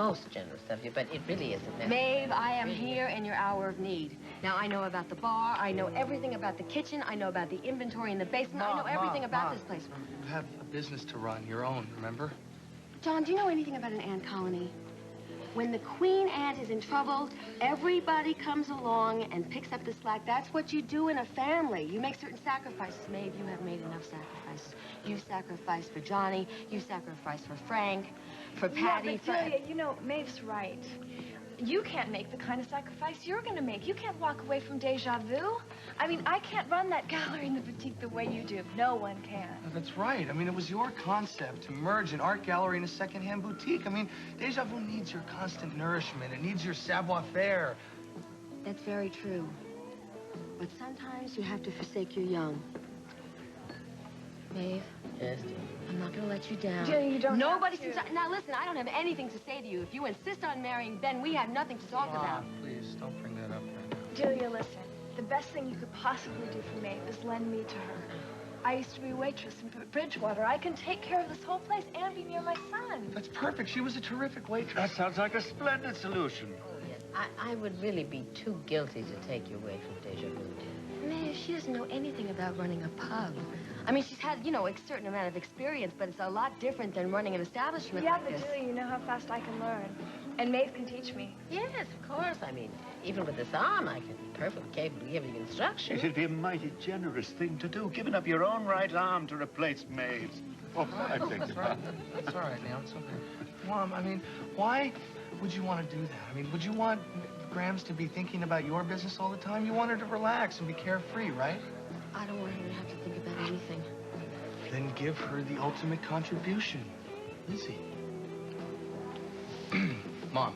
most generous of you, but it really isn't necessary. Maeve, I am here in your hour of need. Now, I know about the bar. I know everything about the kitchen. I know about the inventory in the basement. I know everything about this place. You have a business to run, your own, remember? John, do you know anything about an ant colony? When the queen ant is in trouble, everybody comes along and picks up the slack. That's what you do in a family. You make certain sacrifices. Maeve, you have made enough sacrifices. You sacrificed for Johnny. You sacrificed for Frank, for Patty. Yeah, but Julia, you know, Maeve's right. You can't make the kind of sacrifice you're going to make. You can't walk away from Deja Vu. I mean, I can't run that gallery in the boutique the way you do. No one can. That's right. I mean, it was your concept to merge an art gallery and a secondhand boutique. I mean, Deja Vu needs your constant nourishment. It needs your savoir-faire. That's very true. But sometimes you have to forsake your young. Maeve? Yes? I'm not going to let you down. Julia, you don't Nobody have to. since Now, listen, I don't have anything to say to you. If you insist on marrying Ben, we have nothing to talk about. Please, don't bring that up right now. Julia, listen. The best thing you could possibly do for Maeve is lend me to her. I used to be a waitress in Bridgewater. I can take care of this whole place and be near my son. That's perfect. She was a terrific waitress. That sounds like a splendid solution. Oh, yes. I would really be too guilty to take you away from Deja Vu, dear. Maeve, she doesn't know anything about running a pub. I mean, she's had, you know, a certain amount of experience, but it's a lot different than running an establishment Yeah, like but this. Julia, you know how fast I can learn. And Maeve can teach me. Yes, of course. I mean, even with this arm, I can be perfectly capable of giving you instruction. It'd be a mighty generous thing to do, giving up your own right arm to replace Maeve's. Oh, I think That's right. That's all right, now. It's okay. Mom, I mean, why would you want to do that? I mean, would you want Grams to be thinking about your business all the time? You want her to relax and be carefree, right? I don't want her to have to think about anything. Then give her the ultimate contribution. Lizzie. Mom.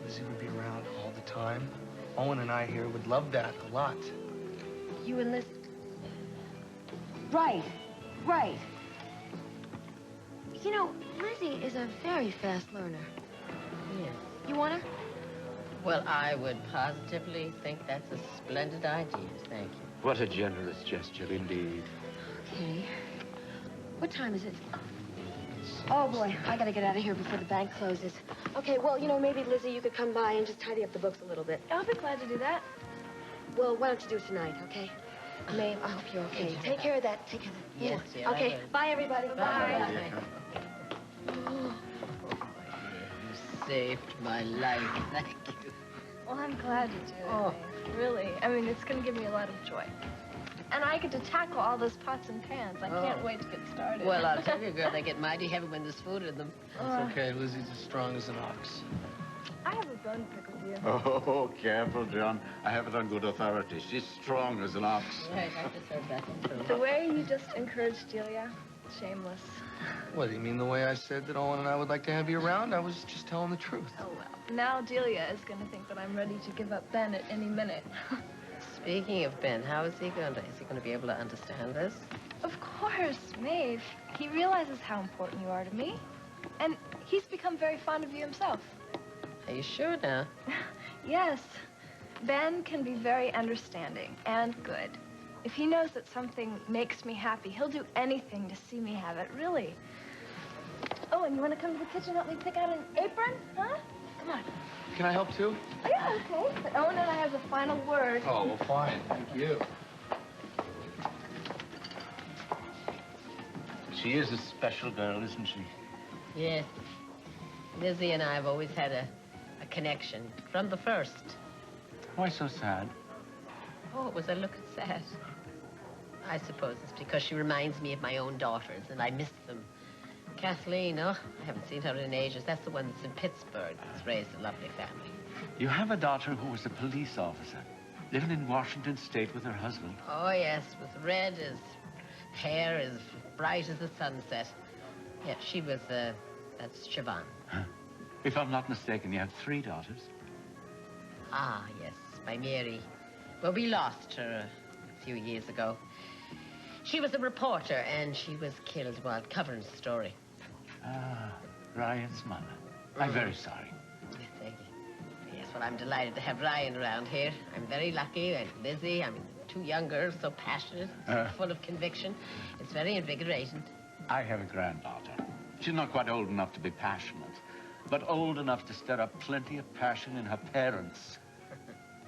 Lizzie would be around all the time. Owen and I here would love that a lot. You and Liz... Right. Right. You know, Lizzie is a very fast learner. Yes. You want her? Well, I would positively think that's a splendid idea. Thank you. What a generous gesture, indeed. Okay. What time is it? Oh, boy, I gotta get out of here before the bank closes. Okay, well, you know, maybe, Lizzie, you could come by and just tidy up the books a little bit. I'll be glad to do that. Well, why don't you do it tonight, okay? Maeve, I hope you're okay. Take care of that. Take care of that. Yes, dear, I Okay, will. bye, everybody. Bye. You saved my life. Thank you. Well, I'm glad you do it, Oh. Maeve. Really. I mean, it's going to give me a lot of joy. And I get to tackle all those pots and pans. I can't wait to get started. Well, I'll tell you, girl, they get mighty heavy when there's food in them. It's okay. Lizzie's as strong as an ox. I have a bone to pick with you. Oh, careful, John. I have it on good authority. She's strong as an ox. Right, I just heard that one, too. The way you just encouraged Delia, shameless. What, do you mean the way I said that Owen and I would like to have you around? I was just telling the truth. Oh, well. Now Delia is going to think that I'm ready to give up Ben at any minute. Speaking of Ben, how is he going to? Is he going to be able to understand this? Of course, Maeve. He realizes how important you are to me. And he's become very fond of you himself. Are you sure now? Yes. Ben can be very understanding and good. If he knows that something makes me happy, he'll do anything to see me have it, really. Oh, and you want to come to the kitchen and help me pick out an apron? Huh? Come on. Can I help too? Oh, yeah, okay. But Owen and I have the final word. Oh, well, fine. Thank you. She is a special girl, isn't she? Yes. Lizzie and I have always had a connection from the first. Why so sad? Oh, it was a look at sad. I suppose it's because she reminds me of my own daughters, and I miss them. Kathleen, oh, I haven't seen her in ages. That's the one that's in Pittsburgh. That's raised a lovely family. You have a daughter who was a police officer, living in Washington State with her husband. Oh, yes, with red as hair as bright as the sunset. Yeah, she was, that's Siobhan. Huh? If I'm not mistaken, you have 3 daughters. Ah, yes, by Mary. Well, we lost her a few years ago. She was a reporter, and she was killed while covering the story. Ah, Ryan's mother. I'm very sorry. Yes, thank you. Yes, well, I'm delighted to have Ryan around here. I'm very lucky, and Lizzie, I mean, 2 young girls, so passionate, so full of conviction. It's very invigorating. I have a granddaughter. She's not quite old enough to be passionate, but old enough to stir up plenty of passion in her parents.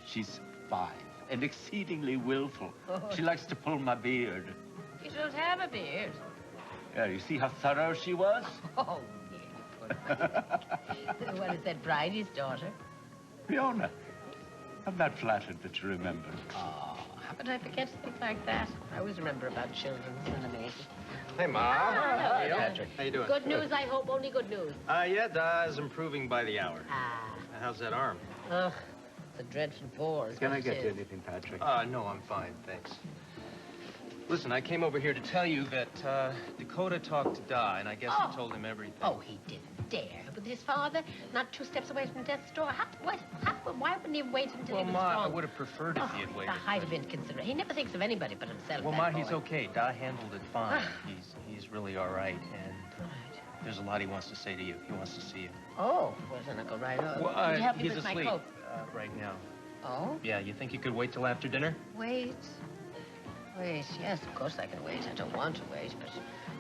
She's 5 and exceedingly willful. She likes to pull my beard. You don't have a beard. Yeah, you see how thorough she was? Oh, yeah. What is that, Bridie's daughter? Fiona. I'm not flattered that you remember. Oh, how could I forget things like that? I always remember about children. Isn't it amazing? Hey, Ma. Hello, Hey, Patrick. How you doing? Good news, I hope. Only good news. Yeah, Da's improving by the hour. Ah. How's that arm? Ugh, it's a dreadful bore. Can I get you anything, Patrick? No, I'm fine, thanks. Listen, I came over here to tell you that, Dakota talked to Da, and I guess he told him everything. Oh, he didn't dare. With his father, not 2 steps away from death's door. Why wouldn't he wait until he was Ma, strong? I would have preferred if he had waited. The height of inconsideration. He never thinks of anybody but himself. Well, that Ma, boy. he's okay. Da handled it fine. He's really all right, and there's a lot he wants to say to you. He wants to see you. Oh, well, then I'll go right on. Well, Will you help me he's with asleep my coat? right now. Oh? Yeah, you think you could wait till after dinner? Wait. Wait, yes, of course I can wait. I don't want to wait, but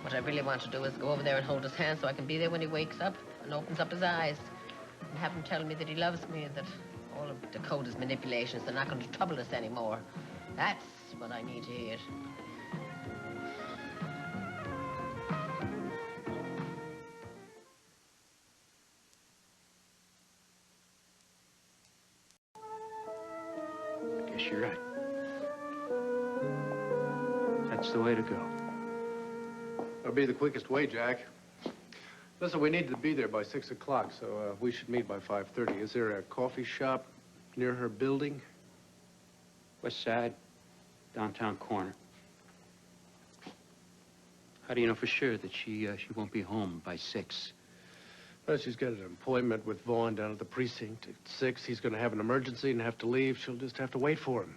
what I really want to do is go over there and hold his hand so I can be there when he wakes up and opens up his eyes. And have him tell me that he loves me and that all of Dakota's manipulations, they're not going to trouble us anymore. That's what I need to hear. Guess you're right. That's the way to go. That'll be the quickest way, Jack. Listen, we need to be there by 6 o'clock, so we should meet by 5:30. Is there a coffee shop near her building? West side, downtown corner. How do you know for sure that she won't be home by 6? Well, she's got an appointment with Vaughn down at the precinct at 6. He's going to have an emergency and have to leave. She'll just have to wait for him.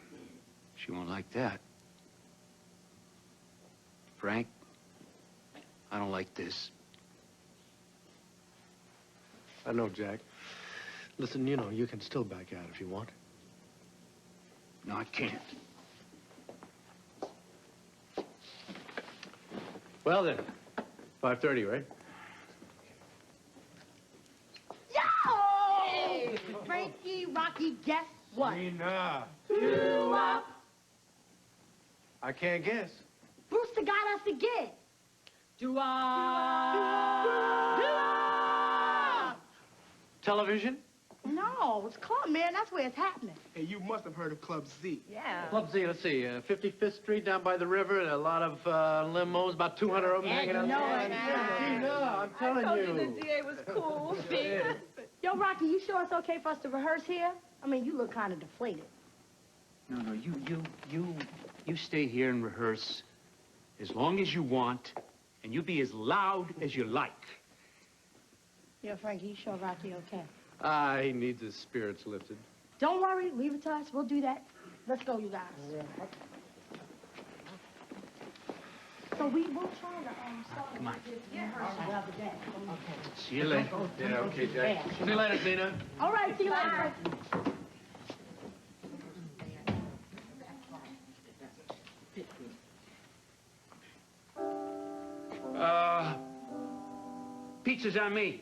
She won't like that. Frank, I don't like this. I know, Jack. Listen, you know, you can still back out if you want. No, I can't. Well, then, 5:30, right? Yo! Frankie, Rocky, guess what? Nina. You up. I can't guess. Brewster got us again. Television? No, it's Club, man. That's where it's happening. Hey, you must have heard of Club Z. Yeah. Club Z, let's see, 55th Street down by the river, and a lot of limos, about 200 of them hanging out there. Nina, I'm telling you. The DA was cool. Yo, Rocky, you sure it's okay for us to rehearse here? I mean, you look kind of deflated. No, you stay here and rehearse as long as you want, and you be as loud as you like. Yeah, Frankie, you sure Rocky okay? He needs his spirits lifted. Don't worry, leave it to us. We'll do that. Let's go, you guys. So we'll try to start Come on. rehearsal the other day. See you later. Yeah, okay, Jack. See you later, Nina. All right, see you later. Pizza's on me.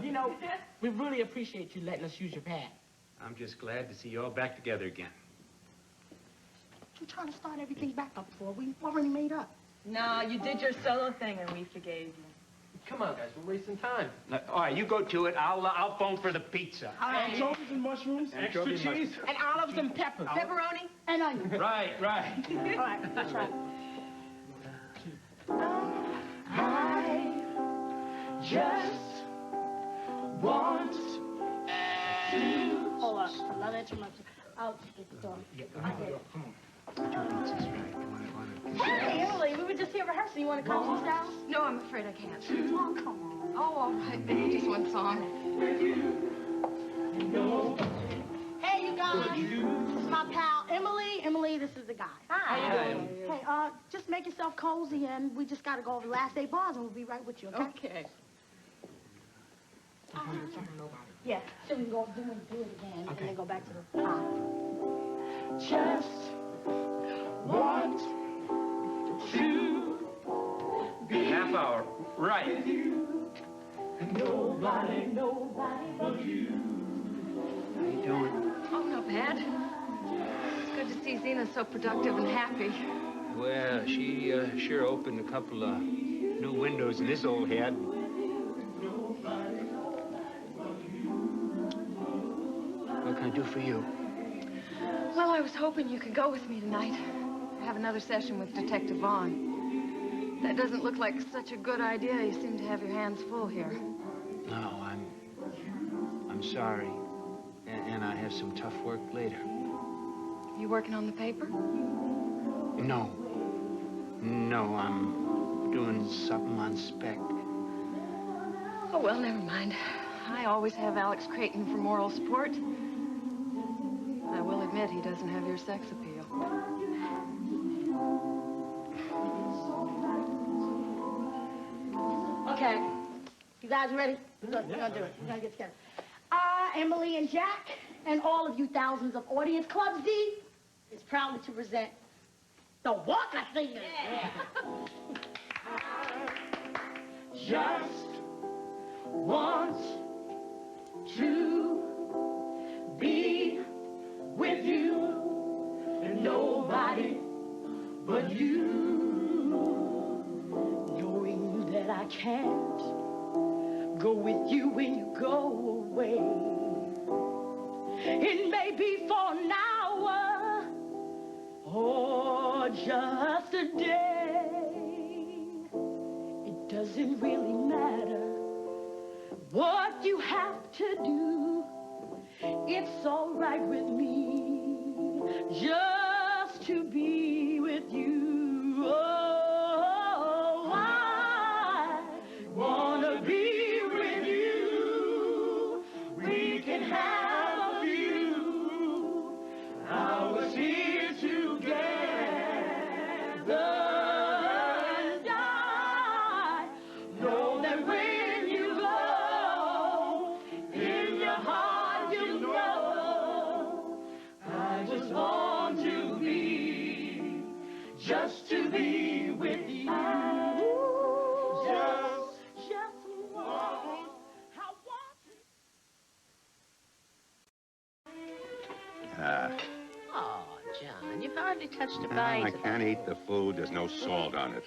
You know, we really appreciate you letting us use your pad. I'm just glad to see you all back together again. You're trying to start everything back up for. We already made up. No, you did your solo thing and we forgave you. Come on, guys, we're wasting time. Now, all right, you go to it. I'll phone for the pizza. Anchovies and mushrooms, extra cheese, and olives and peppers. Pepperoni and onion. Right. All right, that's right. I just want to... Hold on, not interrupt. I'll get the door. Come on. Hey, Emily, we were just here rehearsing. You want to come to the house? No, I'm afraid I can't. Oh, come on. Oh, all right. Maybe just one song. Hey, you guys. This is my pal, Emily. Emily, this is the guy. Hi. Hey, just make yourself cozy, and we just got to go over the last 8 bars, and we'll be right with you, okay? Okay. Yeah, so we can go do it again, and then go back to the Just want to be... Half flower. Right. Nobody but you. How you doing? Oh, not bad. It's good to see Zena so productive and happy. Well, she sure opened a couple of new windows in this old head. What can I do for you? Well, I was hoping you could go with me tonight. I have another session with Detective Vaughn. That doesn't look like such a good idea. You seem to have your hands full here. No, I'm sorry. And I have some tough work later. You working on the paper? No. No, I'm doing something on spec. Oh, well, never mind. I always have Alex Creighton for moral support. I will admit he doesn't have your sex appeal. Okay. You guys ready? We're gonna do it. We're gonna get together. Emily and Jack, and all of you thousands of audience clubs deep, is proudly to present the Walker Theater. Yeah. Just want to be with you and nobody but you. Knowing that I can't go with you when you go away. It may be for an hour or just a day. It doesn't really matter what you have to do. It's all right with me just to be with you. Oh, I wanna be with you. We can have a few hours here together. And I know that when you go, in your heart you know I just want to be, just to be with you. Just want, I want to. Oh, John, you've hardly touched a bite. I can't eat the food. There's no salt on it.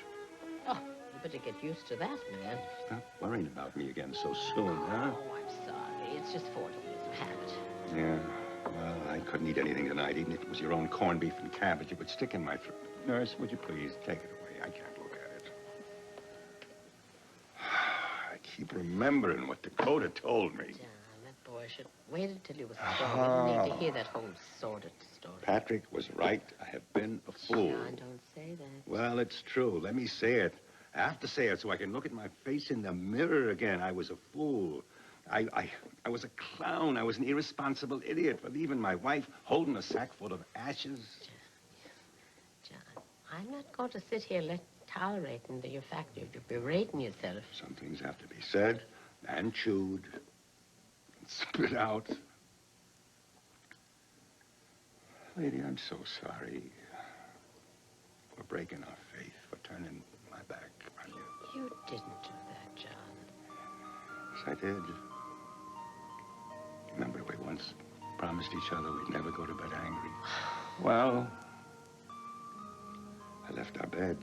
Oh, you better get used to that, man. Stop worrying about me again so soon, huh? Oh, I'm sorry. It's just 40 years of habit. Yeah. Well, I couldn't eat anything tonight. Even if it was your own corned beef and cabbage, it would stick in my throat. Nurse, would you please take it away? I can't look at it. I keep remembering what Dakota told me. John, that boy should wait until he was strong. He didn't need to hear that whole sordid story. Patrick was right. I have been a fool. John, don't say that. Well, it's true. Let me say it. I have to say it so I can look at my face in the mirror again. I was a fool. I was a clown. I was an irresponsible idiot for leaving my wife holding a sack full of ashes. John, I'm not going to sit here tolerating the fact you're berating yourself. Some things have to be said and chewed and spit out. Lady, I'm so sorry for breaking our faith, for turning my back on you. You didn't do that, John. Yes, I did. Remember, we once promised each other we'd never go to bed angry. Well, I left our bed.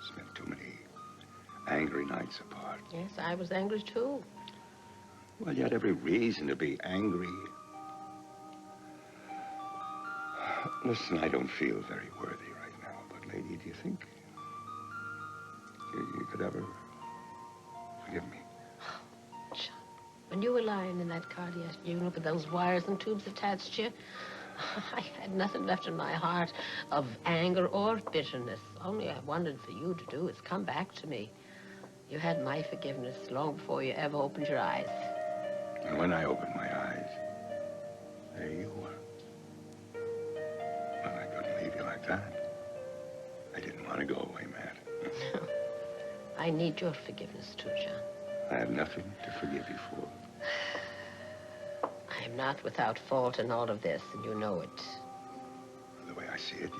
Spent too many angry nights apart. Yes, I was angry, too. Well, you had every reason to be angry. Listen, I don't feel very worthy right now, but, lady, do you think you could ever forgive me? John, when you were lying in that cardiac unit with those wires and tubes attached to you, I had nothing left in my heart of anger or bitterness. Only I wanted for you to do is come back to me. You had my forgiveness long before you ever opened your eyes. And when I opened my eyes, there you were. Well, I couldn't leave you like that. I didn't want to go away, Matt. I need your forgiveness, too, John. I have nothing to forgive you for. I am not without fault in all of this, and you know it. The way I see it,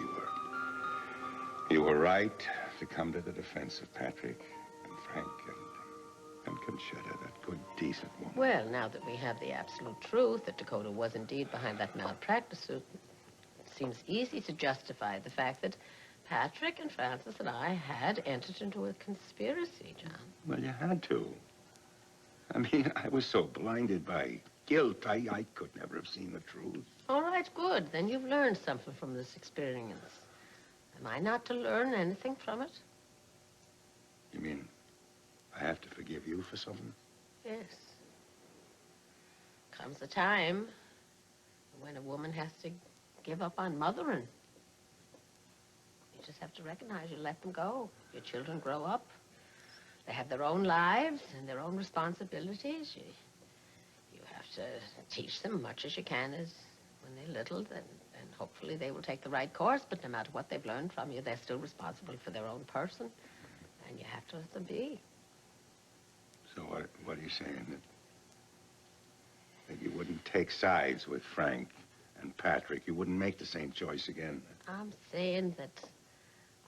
you were right. to come to the defense of Patrick and Frank and Concetta, that good, decent woman. Well, now that we have the absolute truth that Dakota was indeed behind that malpractice suit, it seems easy to justify the fact that Patrick and Francis and I had entered into a conspiracy, John. Well, you had to. I mean, I was so blinded by guilt, I could never have seen the truth. All right, good. Then you've learned something from this experience. Am I not to learn anything from it? You mean I have to forgive you for something? Yes. Comes a time when a woman has to give up on mothering. You just have to recognize you let them go. Your children grow up. They have their own lives and their own responsibilities. You have to teach them much as you can as when they're little, and hopefully they will take the right course, but no matter what they've learned from you, they're still responsible for their own person, and you have to let them be. So what are you saying? That you wouldn't take sides with Frank and Patrick? You wouldn't make the same choice again? I'm saying that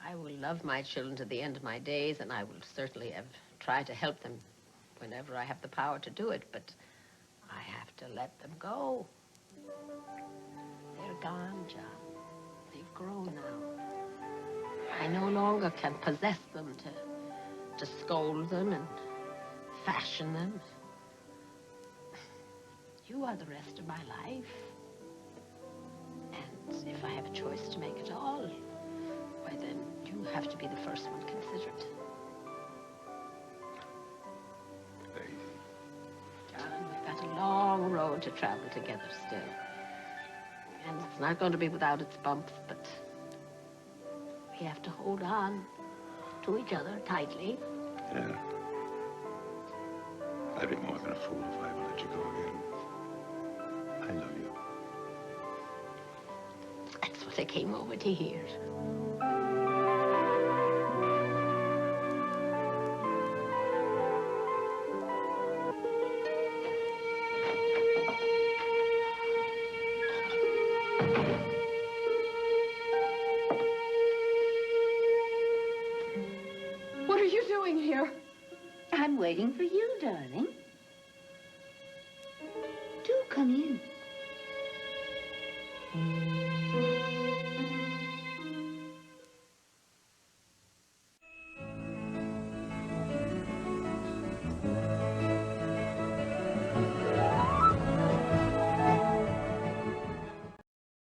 I will love my children to the end of my days, and I will certainly try to help them whenever I have the power to do it, but I have to let them go. They're gone, John. They've grown now. I no longer can possess them to scold them and fashion them. You are the rest of my life. And if I have a choice to make at all, why then you have to be the first one considered. John, we've got a long road to travel together still. And it's not going to be without its bumps, but we have to hold on to each other tightly. Yeah. I'd be more than a fool if I ever let you go again. I love you. That's what I came over to hear. What are you doing here? I'm waiting for you, darling. Do come in.